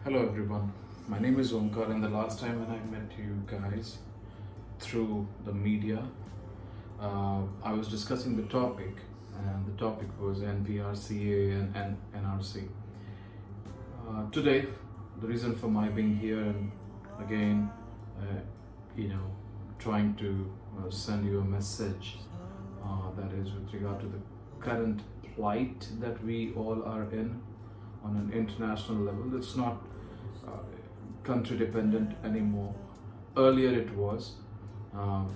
Hello everyone, my name is Omkar, and the last time when I met you guys through the media, I was discussing the topic, and the topic was NPRCA and NRC. Today, the reason for my being here and again, uh, you know, trying to send you a message that is with regard to the current plight that we all are in on an international level. It's not uh, country dependent anymore. Earlier it was, um,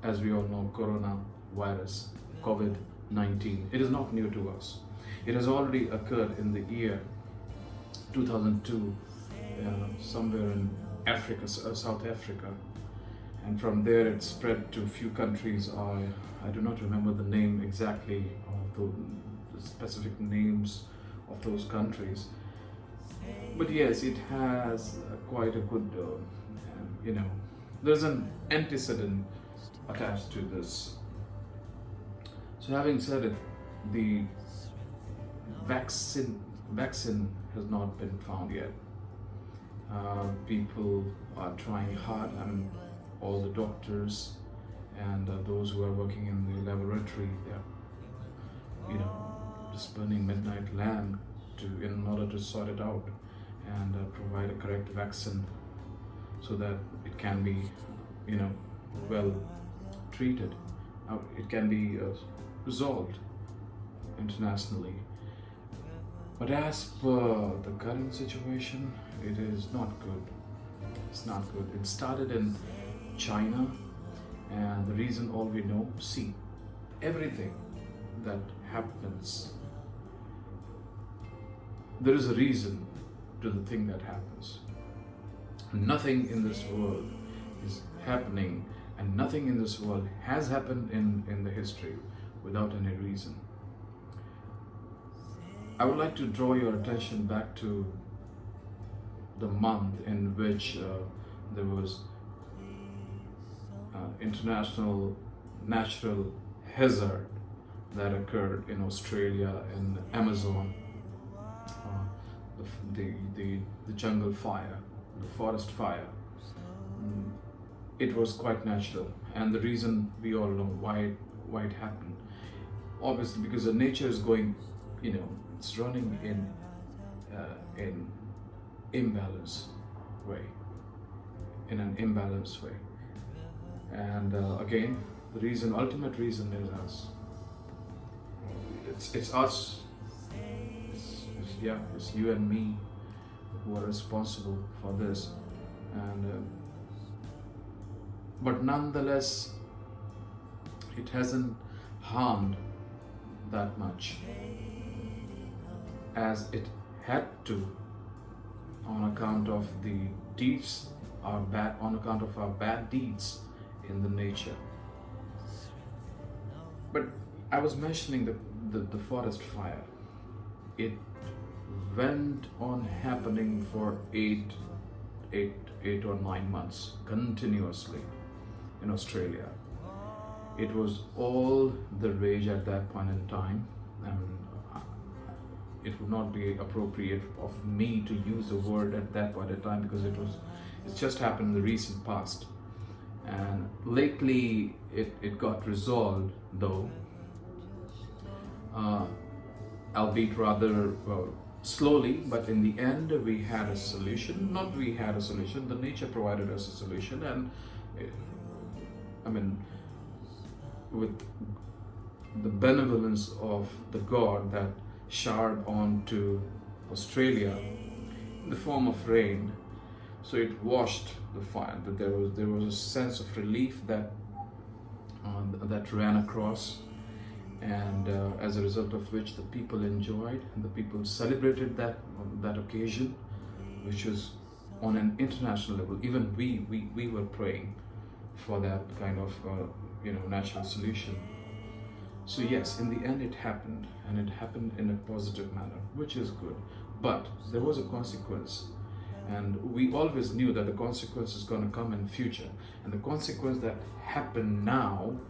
as we all know, coronavirus, COVID 19. It is not new to us. It has already occurred in the year 2002, somewhere in Africa, South Africa, and from there it spread to a few countries. I do not remember the name exactly of the specific names of those countries, but yes, it has quite a good, there's an antecedent attached to this. So, having said it, the vaccine has not been found yet. People are trying hard. I mean, all the doctors and those who are working in the laboratory, they're just burning midnight lamp in order to sort it out and provide a correct vaccine so that it can be well treated. It can be resolved internationally. But as per the current situation, it is not good. It's not good. It started in China, and the reason all we know, see, everything that happens, there is a reason to the thing that happens. Nothing in this world is happening, and nothing in this world has happened in the history without any reason. I would like to draw your attention back to the month in which there was international natural hazard that occurred in Australia, in Amazon, the jungle fire, the forest fire. It was quite natural, and the reason we all know why it happened. Obviously, because the nature is going, it's running in imbalance way, in an imbalanced way, and again, the ultimate reason is us. It's us. It's you and me who are responsible for this, and but nonetheless, it hasn't harmed that much as it had to, on account of the deeds, on account of our bad deeds in the nature. But I was mentioning the forest fire. It went on happening for eight or 9 months continuously in Australia. It was all the rage at that point in time. It would not be appropriate of me to use the word at that point in time, because it's just happened in the recent past, and lately it got resolved, though, albeit rather slowly, but in the end we had a solution. Not we had a solution, the nature provided us a solution, and with the benevolence of the God that showered onto Australia in the form of rain, so it washed the fire. That there was a sense of relief that ran across, and as a result of which the people enjoyed and the people celebrated that occasion, which was on an international level. Even we were praying for that kind of natural solution. So yes, in the end it happened, and it happened in a positive manner, which is good. But there was a consequence, and we always knew that the consequence is going to come in future. And the consequence that happened now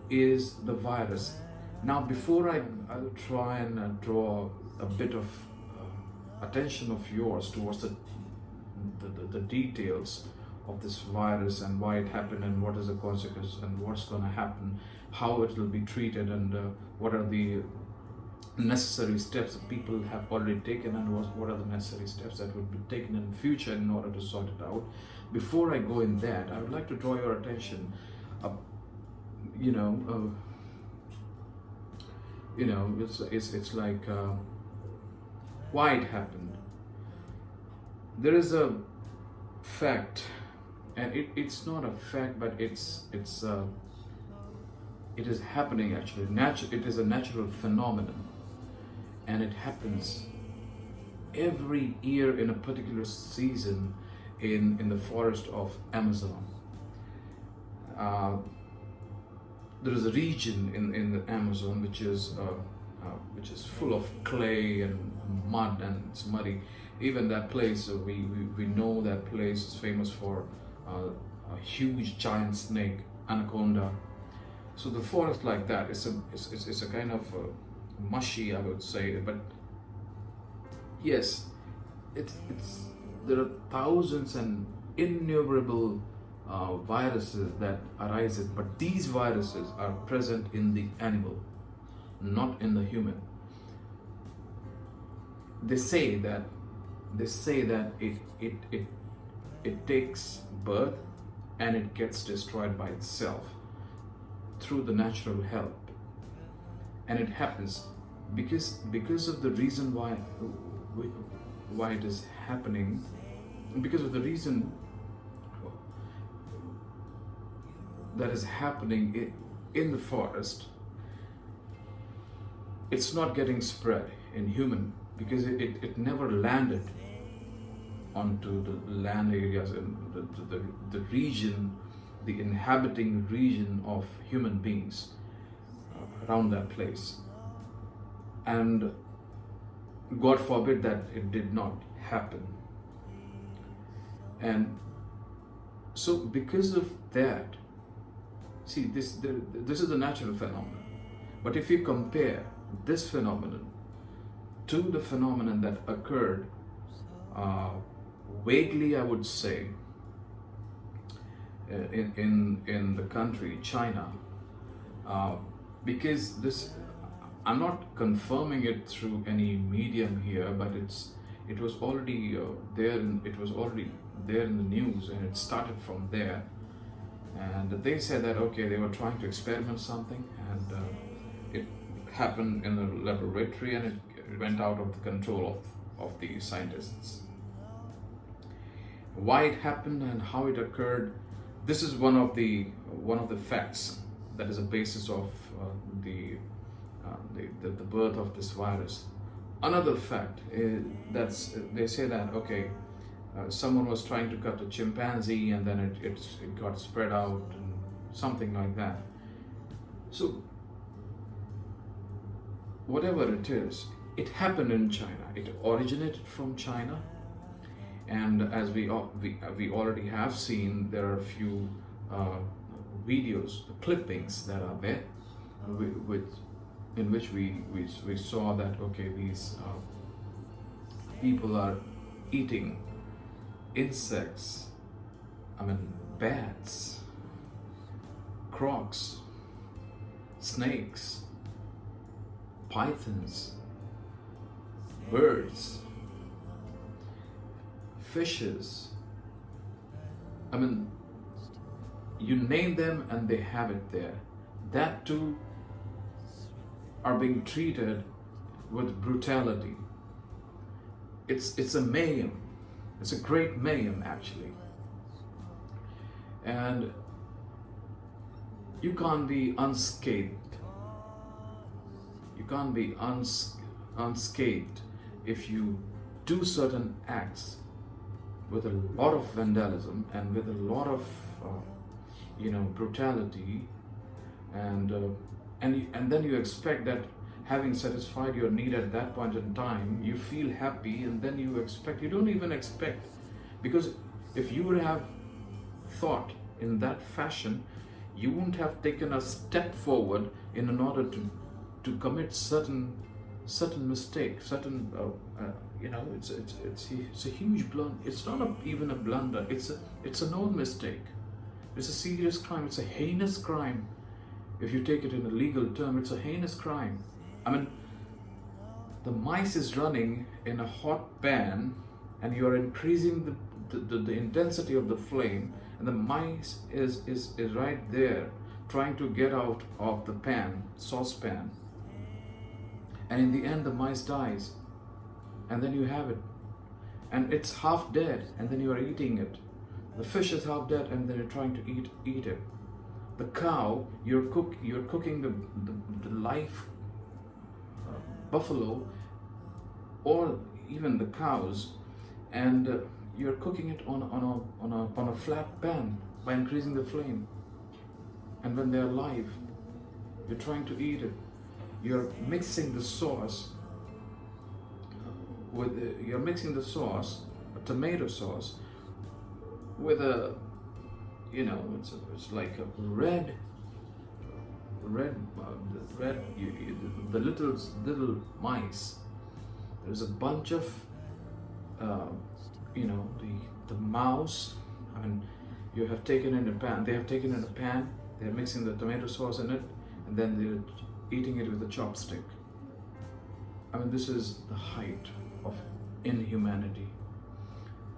is the virus. Now, before I'll try and draw a bit of attention of yours towards the details of this virus and why it happened and what is the consequence and what's going to happen, how it will be treated, and what are the necessary steps that people have already taken, and what are the necessary steps that would be taken in the future in order to sort it out. Before I go in that, I would like to draw your attention, you know, it's like why it happened. There is a fact, and it's not a fact, but it is happening actually. It is a natural phenomenon, and it happens every year in a particular season in the forest of Amazon. There is a region in the Amazon which is full of clay and mud, and it's muddy. Even that place, we know that place is famous for a huge giant snake, anaconda. So the forest like that is a kind of mushy, I would say. But yes, there are thousands and innumerable viruses that arise, but these viruses are present in the animal, not in the human. They say that it takes birth and it gets destroyed by itself through the natural help, and it happens because of the reason why it is happening, because of the reason that is happening in the forest. It's not getting spread in human because it never landed onto the land areas and the region, the inhabiting region of human beings around that place. And God forbid that it did not happen. And so because of that, see, this is a natural phenomenon. But if you compare this phenomenon to the phenomenon that occurred, vaguely I would say, in the country China, because this, I'm not confirming it through any medium here, but it was already there in the news, and it started from there. And they said that okay, they were trying to experiment something, and it happened in the laboratory, and it went out of the control of the scientists. Why it happened and how it occurred, this is one of the facts that is a basis of the birth of this virus. Another fact is they say that okay, someone was trying to cut a chimpanzee, and then it got spread out, and something like that. So whatever it is, it happened in China. It originated from China, and as we already have seen, there are a few videos, clippings that are there, in which we saw that okay, these people are eating insects, bats, crocs, snakes, pythons, birds, fishes. You name them and they have it there. That too are being treated with brutality. It's a mayhem. It's a great mayhem actually. And you can't be unscathed. You can't be unscathed if you do certain acts with a lot of vandalism and with a lot of brutality, and then you expect that having satisfied your need at that point in time, you feel happy, and then you don't even expect, because if you would have thought in that fashion, you wouldn't have taken a step forward in order to commit certain mistakes, certain it's a huge blunder. It's not even a blunder. It's a known mistake. It's a serious crime. It's a heinous crime. If you take it in a legal term, it's a heinous crime. I mean, the mice is running in a hot pan, and you are increasing the intensity of the flame, and the mice is right there trying to get out of the saucepan, and in the end the mice dies, and then you have it, and it's half dead, and then you are eating it. The fish is half dead, and then you're trying to eat it. The cow, you're cooking the live buffalo, or even the cows, and you're cooking it on a flat pan by increasing the flame. And when they're alive, you're trying to eat it. You're mixing the sauce a tomato sauce, with it's like a red, the little mice. There's a bunch of the mouse. I mean, you have taken in a pan. They have taken in a pan. They're mixing the tomato sauce in it, and then they're eating it with a chopstick. I mean, this is the height of inhumanity.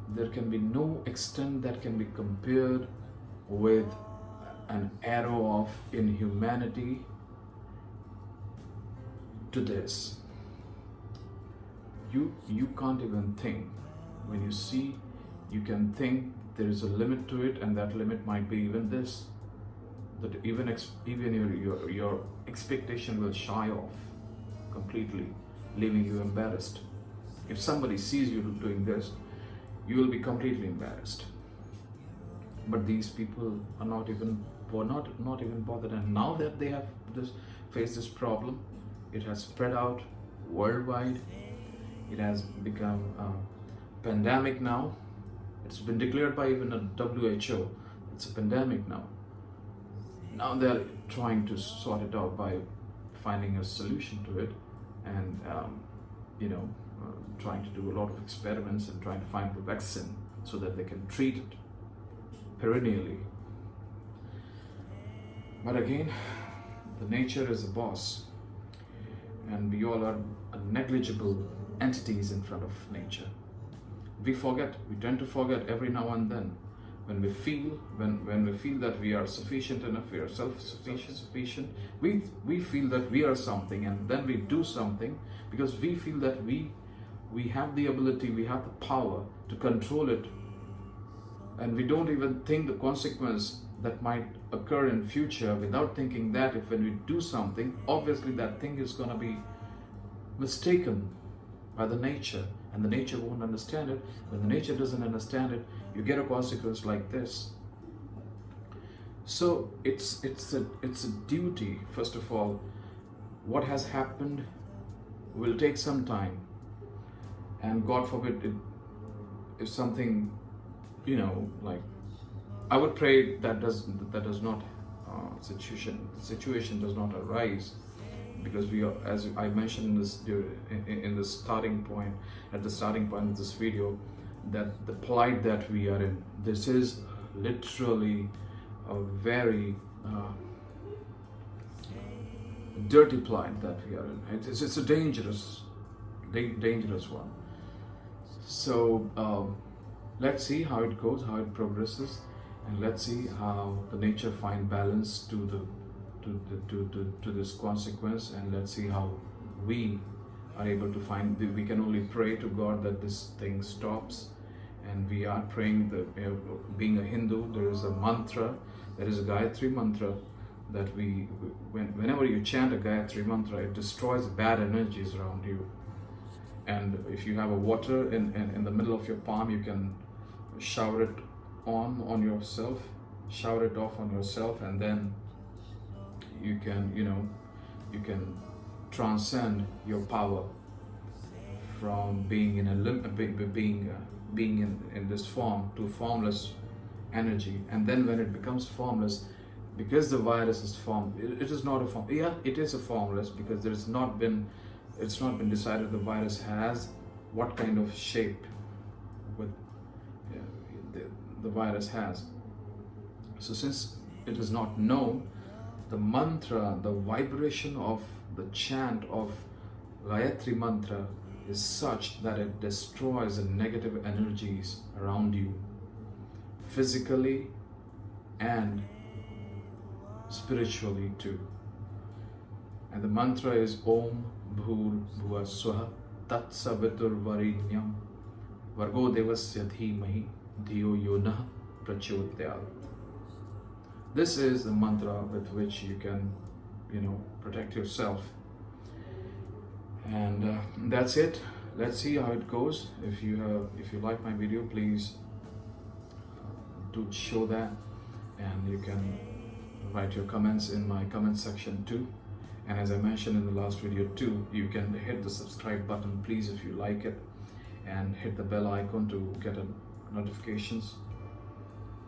There can be no extent that can be compared with an arrow of inhumanity to this. You can't even think. When you see, you can think there is a limit to it, and that limit might be even this. That even your expectation will shy off completely, leaving you embarrassed. If somebody sees you doing this, you will be completely embarrassed. But these people are not even bothered, and now that they have faced this problem, it has spread out worldwide. It has become a pandemic now. It's been declared by even a WHO. It's a pandemic now. Now they're trying to sort it out by finding a solution to it, and trying to do a lot of experiments and trying to find the vaccine so that they can treat it perennially. But again, the nature is the boss, and we all are negligible entities in front of nature. We tend to forget every now and then. When we feel that we are sufficient enough, we are self-sufficient, we feel that we are something, and then we do something because we feel that we have the ability, we have the power to control it, and we don't even think the consequence that might occur in future, without thinking that if when we do something, obviously that thing is going to be mistaken by the nature, and the nature won't understand it. When the nature doesn't understand it, you get a consequence like this. So it's a duty. First of all, what has happened will take some time, and God forbid if something, like, I would pray that does not situation does not arise, because we are, as I mentioned in the starting point, at the starting point of this video, that the plight that we are in, this is literally a very dirty plight that we are in. It's a dangerous one. So let's see how it goes, how it progresses, and let's see how the nature find balance to this consequence, and let's see how we are able to find. We can only pray to God that this thing stops, and we are praying. Being a Hindu, there is a mantra, there is a Gayatri mantra that whenever you chant a Gayatri mantra, it destroys bad energies around you. And if you have a water in the middle of your palm, you can shower it on yourself, shower it off on yourself, and then you can transcend your power from being in this form to formless energy. And then when it becomes formless, because the virus is formed, it is not a form. Yeah, it is a formless, because it's not been decided the virus has what kind of shape with uh, the virus has. So since it is not known, the mantra, the vibration of the chant of Gayatri mantra is such that it destroys the negative energies around you, physically and spiritually too. And the mantra is Om Bhur Bhuva Swaha Tat Savitur Varinyam Vargo Devasya Dhimahi Dhiyo Yonah Prachodayat. This is the mantra with which you can, protect yourself. And that's it. Let's see how it goes. If you like my video, please do show that, and you can write your comments in my comment section too. And as I mentioned in the last video too, you can hit the subscribe button, please, if you like it, and hit the bell icon to get notifications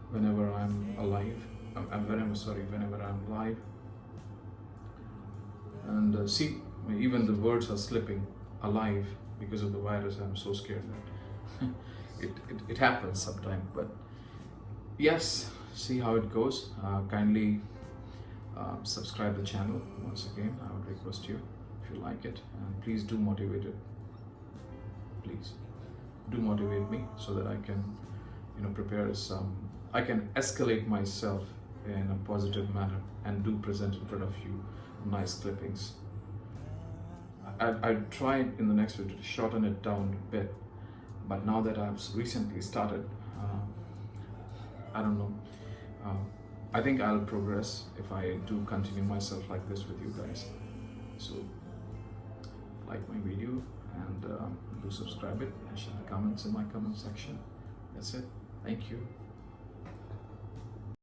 whenever I'm alive. Whenever I'm live. And see, even the words are slipping alive because of the virus. I'm so scared that it happens sometime. But yes, see how it goes. Kindly subscribe the channel once again. I would request you, if you like it, and please do motivate it. Please do motivate me so that I can, prepare I can escalate myself in a positive manner and do present in front of you nice clippings. I tried in the next video to shorten it down a bit, but now that I've recently started, I don't know. I think I'll progress if I do continue myself like this with you guys. So like my video and do subscribe it and share the comments in my comment section. That's it. Thank you.